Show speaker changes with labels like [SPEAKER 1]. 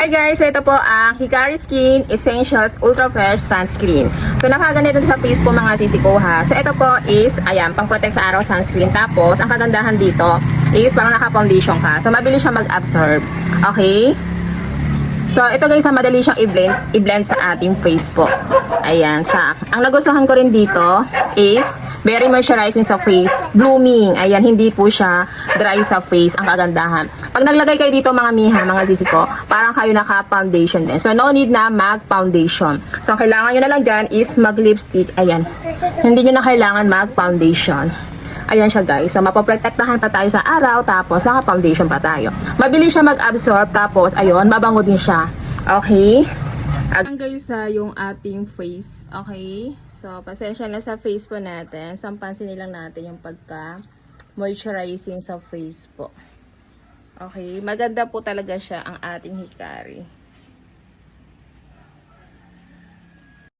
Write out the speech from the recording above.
[SPEAKER 1] Hi guys, so ito po ang Hikari Skin Essentials Ultra Fresh Sunscreen. So nakaganito sa face po mga sisi ko ha. So ito po is, ayan, pang protect sa araw sunscreen. Tapos, ang kagandahan dito is parang naka-foundation ka. So mabilis siya mag-absorb. Okay? So ito guys, madali siyang i-blend sa ating face po. Ayan siya. Ang nagustuhan ko rin dito is very moisturizing sa face, blooming. Ayan, hindi po siya dry sa face, ang kagandahan. Pag naglagay kayo dito mga miha, mga sisi ko, parang kayo naka-foundation din. So no need na mag-foundation. So ang kailangan nyo na lang dyan is mag-lipstick. Ayan. Hindi nyo na kailangan mag-foundation. Ayan siya guys. So mapoprotektahan pa tayo sa araw, tapos naka-foundation pa tayo. Mabilis siya mag-absorb, tapos ayun, mabango din siya. Okay? Ayan guys, yung ating face. Okay? So pasensya na sa face po natin. Sampansin lang natin yung pagka-moisturizing sa face po. Okay? Maganda po talaga siya ang ating Hikari.